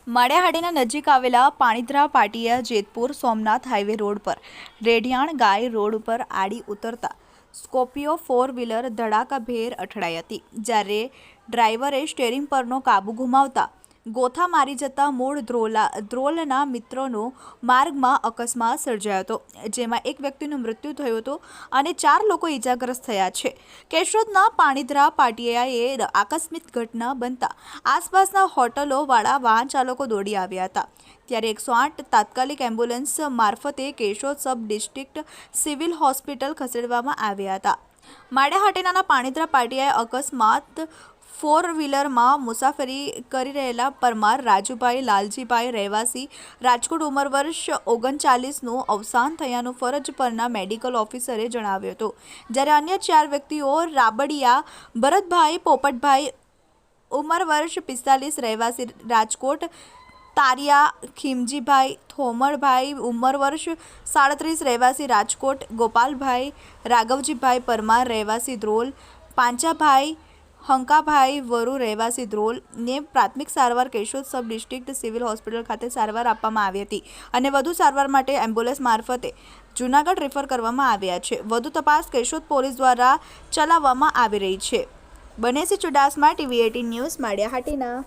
માળિયાહાટીના નજીક આવેલા પાણીધરા પાટિયા Jetpur Somnath highway road પર રેઢિયાણ ગાય રોડ પર આડી ઉતરતા સ્કોર્પિયો 4 વ્હીલર ધડાકાભેર અથડાઈ હતી, જ્યારે ડ્રાઈવરે સ્ટીયરિંગ પરનો કાબુ ગુમાવતા ગોથા મારી જતા મૂળ ધ્રોલના મિત્રોનો માર્ગમાં અકસ્માત સર્જાયો હતો, જેમાં એક વ્યક્તિનું મૃત્યુ થયું હતું અને 4 લોકો ઈજાગ્રસ્ત થયા છે. કેશોદના પાણીધરા પાટિયાએ આકસ્મિક ઘટના બનતા આસપાસના હોટલોવાળા વાહન ચાલકો દોડી આવ્યા હતા, ત્યારે 108 તાત્કાલિક એમ્બ્યુલન્સ મારફતે Keshod sub district civil hospital ખસેડવામાં આવ્યા હતા. માળિયાહાટીના પાણીધરા પાટિયાએ અકસ્માત 4 વ્હીલરમાં મુસાફરી કરી રહેલા પરમાર રાજુભાઈ લાલજીભાઈ રહેવાસી રાજકોટ ઉંમર વર્ષ 39નું અવસાન થયાનું ફરજ પરના મેડિકલ ઓફિસરે જણાવ્યું હતું, જ્યારે અન્ય 4 વ્યક્તિઓ રાબડિયા ભરતભાઈ પોપટભાઈ ઉંમર વર્ષ 45 રહેવાસી રાજકોટ, તારિયા ખીમજીભાઈ થોમરભાઈ ઉંમર વર્ષ 37 રહેવાસી રાજકોટ, ગોપાલભાઈ રાઘવજીભાઈ પરમાર રહેવાસી ધ્રોલ, પાંચાભાઈ હંકાભાઈ વરુ રહેવાસી ધ્રોલ ને પ્રાથમિક સારવાર Keshod sub district civil hospital ખાતે સારવાર આપવામાં આવી હતી અને વધુ સારવાર માટે એમ્બ્યુલન્સ મારફતે જૂનાગઢ રેફર કરવામાં આવ્યા છે. વધુ તપાસ કેશોદ પોલીસ દ્વારા ચલાવવામાં આવી રહી છે. બનેસી ચુડાસમા, TV18 ન્યૂઝ, માળિયાહાટીના.